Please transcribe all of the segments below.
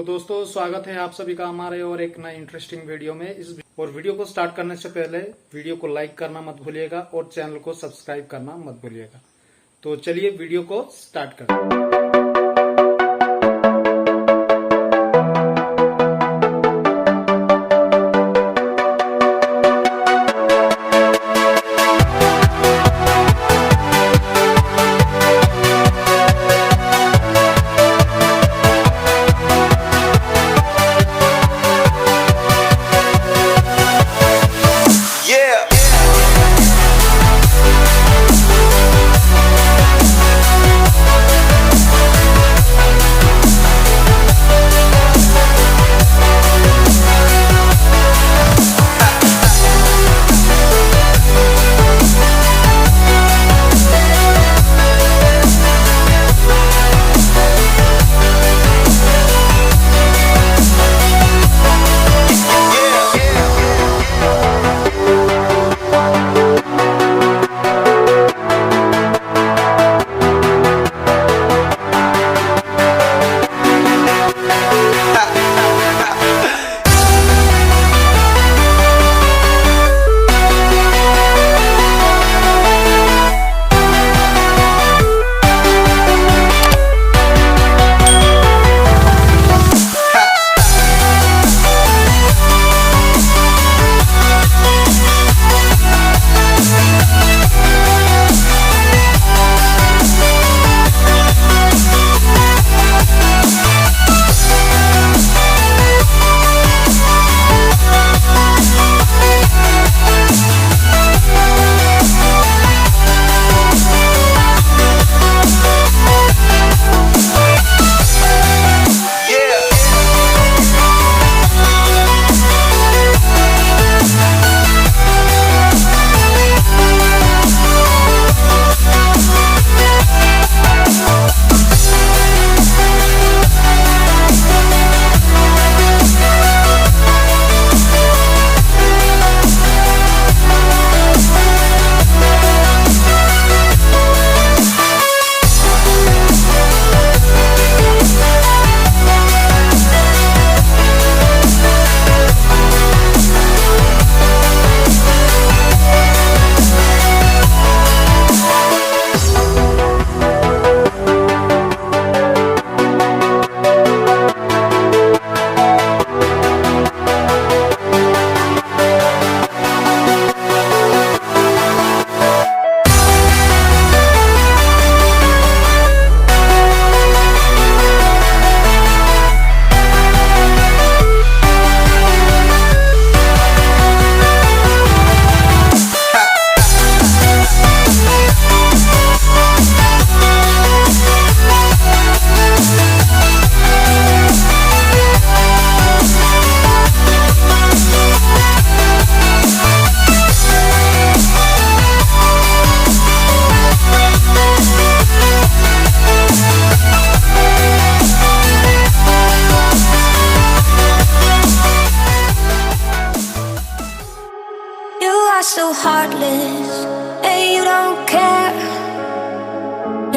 दोस्तों स्वागत है आप सभी का हमारे और एक नए इंटरेस्टिंग वीडियो में। और वीडियो को स्टार्ट करने से पहले वीडियो को लाइक करना मत भूलिएगा और चैनल को सब्सक्राइब करना मत भूलिएगा। तो चलिए वीडियो को स्टार्ट करते हैं। So heartless, and you don't care.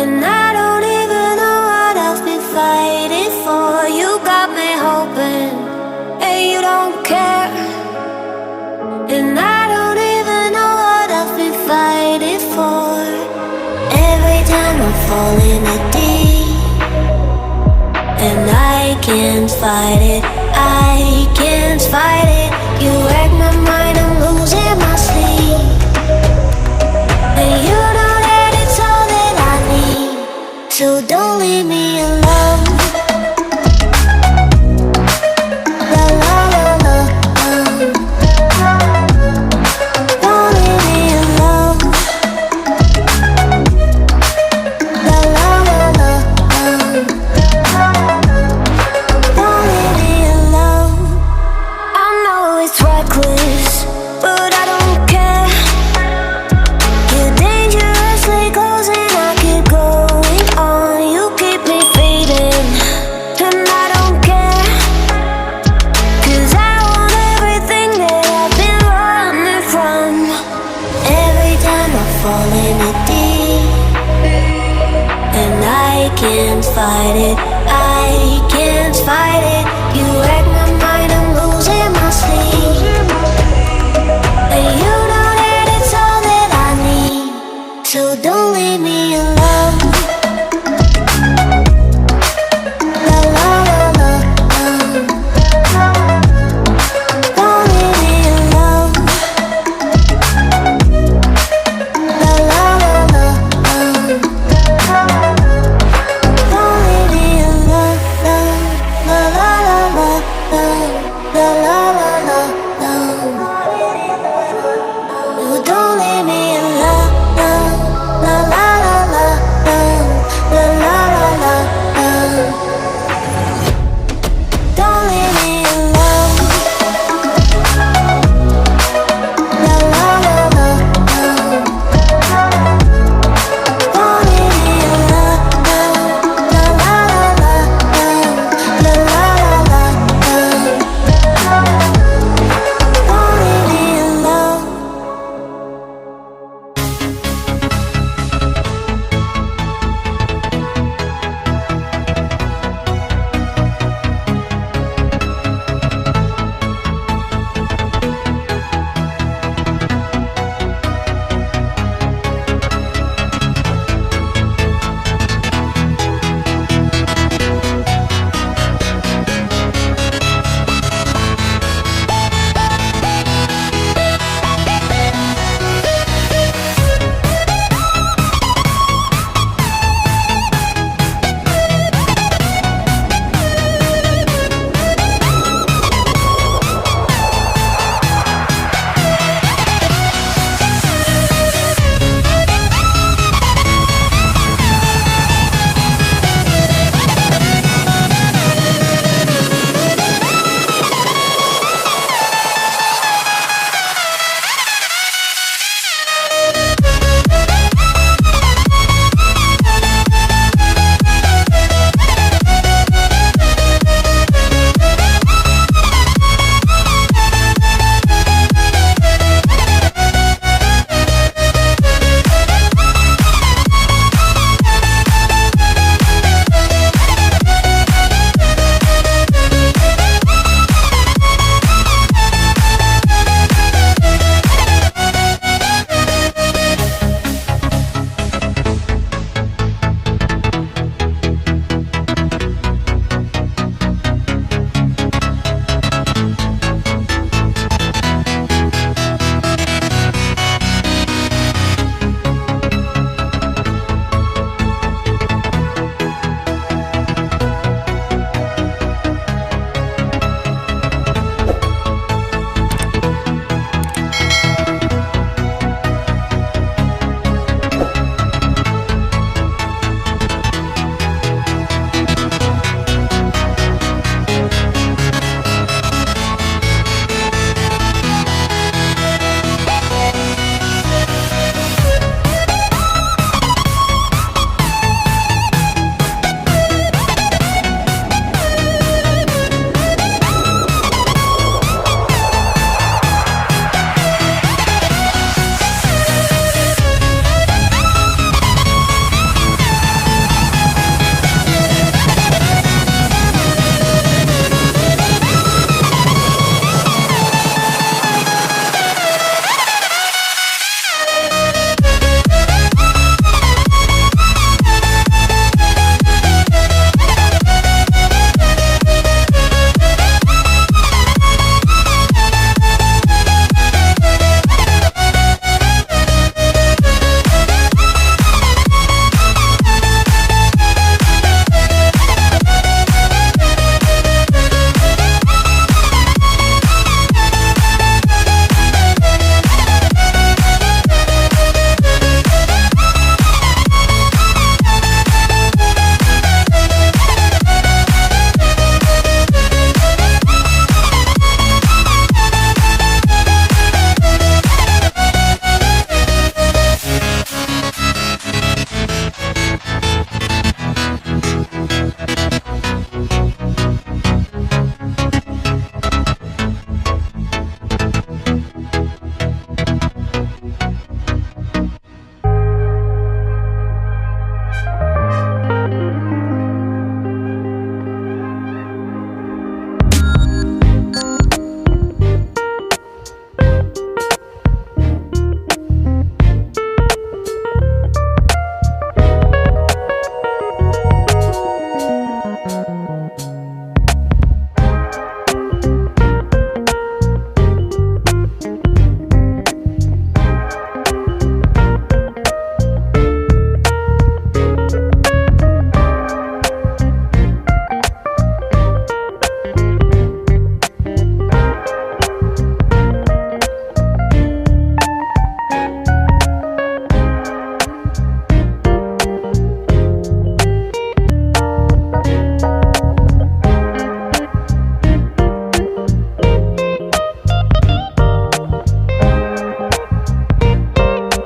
And I don't even know what I've been fighting for. You got me hoping, and you don't care. And I don't even know what I've been fighting for. Every time I fall in a deep, and I can't fight it, I can't fight it. You wreck my mind, I'm losing my sleep. And you know that it's all that I need, so don't leave me alone. La la la la, don't leave me alone. La la la la, don't leave me alone. I know it's reckless, but I don't care. You're dangerously close and I keep going on. You keep me fading, and I don't care. 'Cause I want everything that I've been running from. Every time I fall in it deep, and I can't fight it,